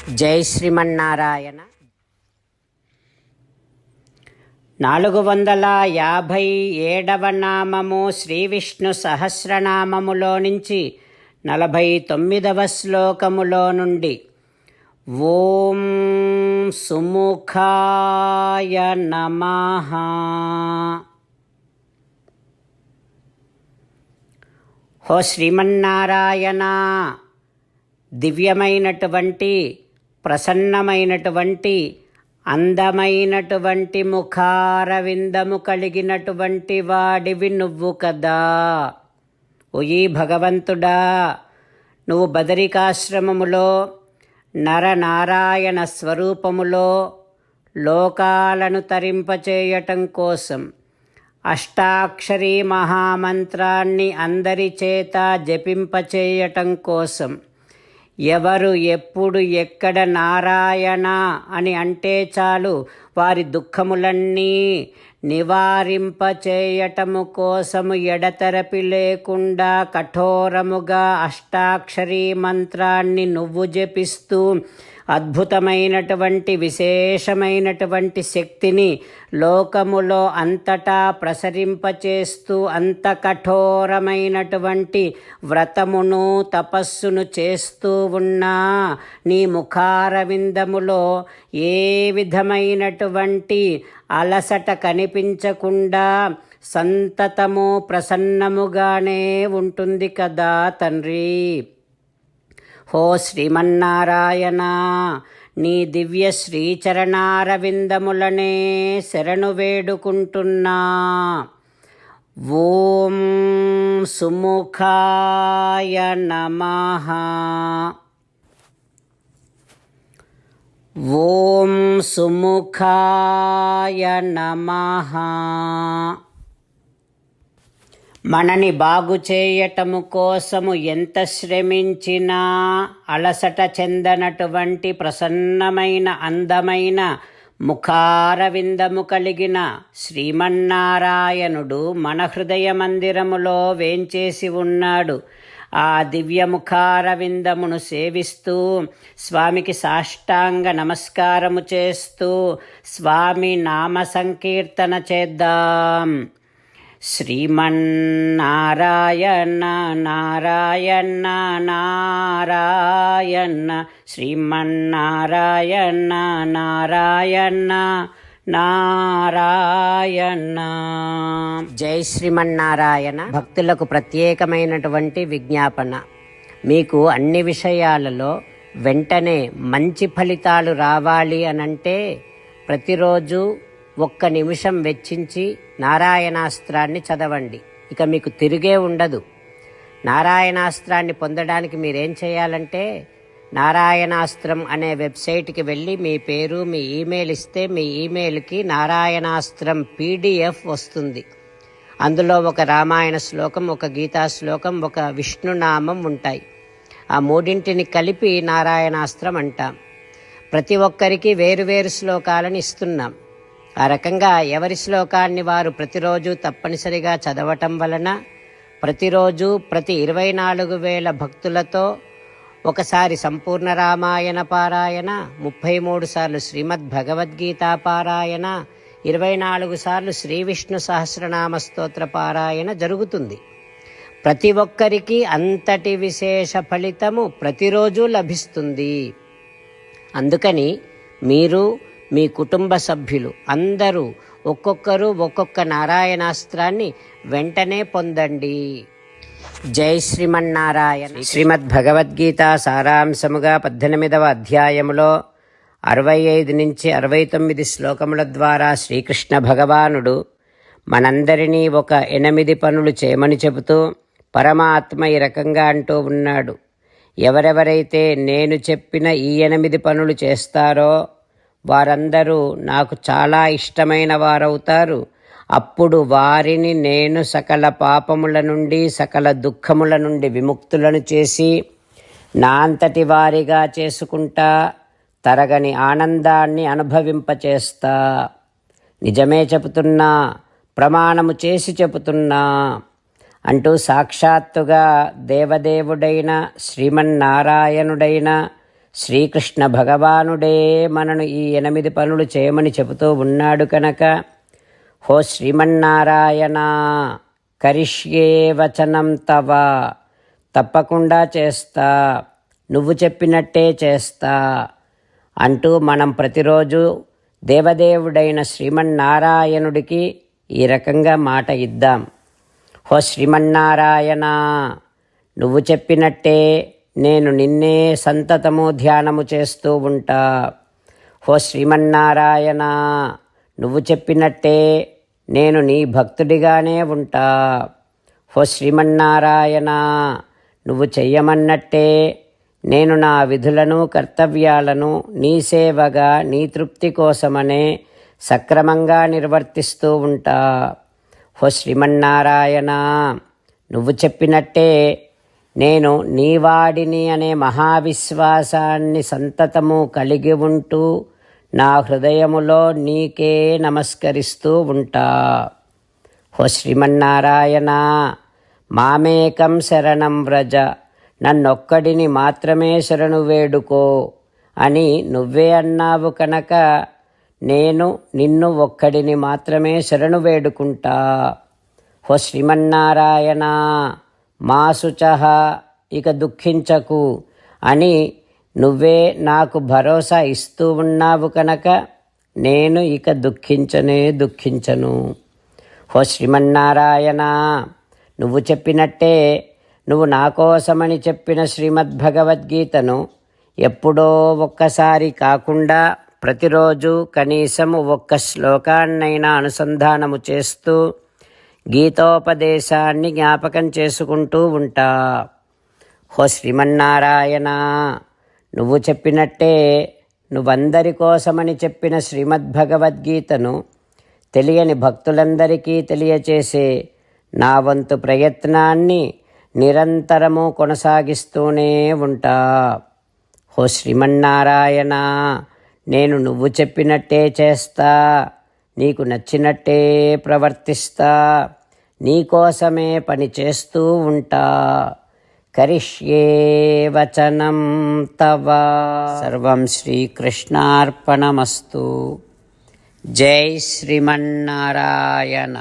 జై శ్రీమన్నారాయణ. 457వ నామము శ్రీ విష్ణు సహస్రనామములో నుంచి 49వ శ్లోకములో నుండి ఓం సుముఖాయ నమః. హో శ్రీమన్నారాయణ, దివ్యమైనటువంటి ప్రసన్నమైనటువంటి అందమైనటువంటి ముఖారవిందము కలిగినటువంటి వాడివి నువ్వు కదా. ఓయి భగవంతుడా, నువ్వు బదరికాశ్రమములో నరనారాయణ స్వరూపములో లోకాలను తరింపచేయటం కోసం అష్టాక్షరీ మహామంత్రాన్ని అందరి చేత జపింపచేయటం కోసం ఎవరు ఎప్పుడు ఎక్కడ నారాయణ అని అంటే చాలు వారి దుఃఖములన్నీ నివారింపచేయటము కోసము ఎడతెరపి లేకుండా కఠోరముగా అష్టాక్షరీ మంత్రాన్ని నువ్వు జపిస్తూ అద్భుతమైనటువంటి విశేషమైనటువంటి శక్తిని లోకములో అంతటా ప్రసరింపచేస్తూ అంత కఠోరమైనటువంటి వ్రతమును తపస్సును చేస్తూ ఉన్నా నీ ముఖారవిందములో ఏ విధమైనటువంటి అలసట కనిపించకుండా సంతతము ప్రసన్నముగానే ఉంటుంది కదా తండ్రి. హో శ్రీమన్నారాయణ, నీ దివ్య శ్రీచరణారవిందములనే శరణు వేడుకుంటున్నా. ఓం సుముఖాయ నమః. ఓం సుముఖాయ నమః. మనని బాగు చేయటము కోసము ఎంత శ్రమించినా అలసట చెందనటువంటి ప్రసన్నమైన అందమైన ముఖారవిందము కలిగిన శ్రీమన్నారాయణుడు మన హృదయ మందిరములో వేంచేసి ఉన్నాడు. ఆ దివ్య ముఖారవిందమును సేవిస్తూ స్వామికి సాష్టాంగ నమస్కారము చేస్తూ స్వామి నామ సంకీర్తన చేద్దాం. శ్రీమన్నారాయణ నారాయణ నారాయణ, శ్రీమన్నారాయణ నారాయణ నారాయణ. జై శ్రీమన్నారాయణ. భక్తులకు ప్రత్యేకమైనటువంటి విజ్ఞాపన. మీకు అన్ని విషయాలలో వెంటనే మంచి ఫలితాలు రావాలి అనంటే ప్రతిరోజు 1 నిమిషం వెచ్చించి నారాయణాస్త్రాన్ని చదవండి. ఇక మీకు తిరిగే ఉండదు. నారాయణాస్త్రాన్ని పొందడానికి మీరేం చేయాలంటే నారాయణాస్త్రం అనే వెబ్సైట్కి వెళ్ళి మీ పేరు మీ ఈమెయిల్ ఇస్తే మీ ఈమెయిల్కి నారాయణాస్త్రం PDF వస్తుంది. అందులో ఒక రామాయణ శ్లోకం, ఒక గీతా శ్లోకం, ఒక విష్ణునామం ఉంటాయి. ఆ మూడింటిని కలిపి నారాయణాస్త్రం అంటాం. ప్రతి ఒక్కరికి వేరువేరు శ్లోకాలను ఇస్తున్నాం. ఆ రకంగా ఎవరి శ్లోకాన్ని వారు ప్రతిరోజు తప్పనిసరిగా చదవటం వలన ప్రతిరోజు ప్రతి 24,000 భక్తులతో ఒకసారి సంపూర్ణ రామాయణ పారాయణ, 33 సార్లు శ్రీమద్ భగవద్గీత పారాయణ, 24 సార్లు శ్రీ విష్ణు సహస్రనామ స్తోత్ర పారాయణ జరుగుతుంది. ప్రతి ఒక్కరికి అంతటి విశేష ఫలితము ప్రతిరోజు లభిస్తుంది. అందుకని మీరు మీ కుటుంబ సభ్యులు అందరూ ఒక్కొక్కరు ఒక్కొక్క నారాయణాస్త్రాన్ని వెంటనే పొందండి. జై శ్రీమన్నారాయణ. శ్రీమద్ భగవద్గీత సారాంశముగా 18వ అధ్యాయములో 65 నుంచి 69 శ్లోకముల ద్వారా శ్రీకృష్ణ భగవానుడు మనందరినీ ఒక 8 పనులు చేయమని చెబుతూ పరమాత్మ ఈ రకంగా అంటూ ఉన్నాడు. ఎవరెవరైతే నేను చెప్పిన ఈ 8 పనులు చేస్తారో వారందరూ నాకు చాలా ఇష్టమైన వారవుతారు. అప్పుడు వారిని నేను సకల పాపముల నుండి సకల దుఃఖముల నుండి విముక్తులను చేసి నా అంతటి వారిగా చేసుకుంటా, తరగని ఆనందాన్ని అనుభవింపచేస్తా. నిజమే చెబుతున్నా, ప్రమాణము చేసి చెబుతున్నా అంటూ సాక్షాత్తుగా దేవదేవుడైన శ్రీమన్నారాయణుడైన శ్రీకృష్ణ భగవానుడే మనను ఈ 8 పనులు చేయమని చెబుతూ ఉన్నాడు కనుక, హో శ్రీమన్నారాయణ, కరిష్యే వచనం తవ, తప్పకుండా చేస్తా, నువ్వు చెప్పినట్టే చేస్తా అంటూ మనం ప్రతిరోజు దేవదేవుడైన శ్రీమన్నారాయణుడికి ఈ రకంగా మాట ఇద్దాం. హో శ్రీమన్నారాయణ, నువ్వు చెప్పినట్టే నేను నిన్నే సంతతము ధ్యానము చేస్తూ ఉంటా. హో శ్రీమన్నారాయణ, నువ్వు చెప్పినట్టే నేను నీ భక్తుడిగానే ఉంటా. హో శ్రీమన్నారాయణ, నువ్వు చెయ్యమన్నట్టే నేను నా విధులను కర్తవ్యాలను నీ సేవగా నీ తృప్తి కోసమనే సక్రమంగా నిర్వర్తిస్తూ ఉంటా. హో శ్రీమన్నారాయణ, నువ్వు చెప్పినట్టే నేను నీవాడిని అనే మహావిశ్వాసాన్ని సంతతము కలిగి ఉంటూ నా హృదయములో నీకే నమస్కరిస్తూ ఉంటా. హో శ్రీమన్నారాయణ, మామేకం శరణం వ్రజ, నన్నొక్కడిని మాత్రమే శరణు వేడుకో అని నువ్వే అన్నావు కనుక నేను నిన్ను ఒక్కడిని మాత్రమే శరణు వేడుకుంటా. హో శ్రీమన్నారాయణ, మా శుచః, ఇక దుఃఖించకు అని నువ్వే నాకు భరోసా ఇస్తూ ఉన్నావు కనుక నేను ఇక దుఃఖించను. హో శ్రీమన్నారాయణ, నువ్వు చెప్పినట్టే నువ్వు నా కోసమని చెప్పిన శ్రీమద్భగవద్గీతను ఎప్పుడో ఒక్కసారి కాకుండా ప్రతిరోజు కనీసం ఒక్క శ్లోకాన్నైనా అనుసంధానము చేస్తూ గీతోపదేశాన్ని జ్ఞాపకం చేసుకుంటూ ఉంటా. హో శ్రీమన్నారాయణ, నువ్వు చెప్పినట్టే నువ్వందరి కోసమని చెప్పిన శ్రీమద్భగవద్గీతను తెలియని భక్తులందరికీ తెలియచేసే నా వంతు ప్రయత్నాన్ని నిరంతరము కొనసాగిస్తూనే ఉంటా. హో శ్రీమన్నారాయణ, నేను నువ్వు చెప్పినట్టే చేస్తా, నీకు నచ్చినట్టే ప్రవర్తిస్తా, నీకోసమే పని చేస్తూ ఉంటా. కరిష్యే వచనం తవ. సర్వం శ్రీకృష్ణార్పణమస్తు. జై శ్రీమన్నారాయణ.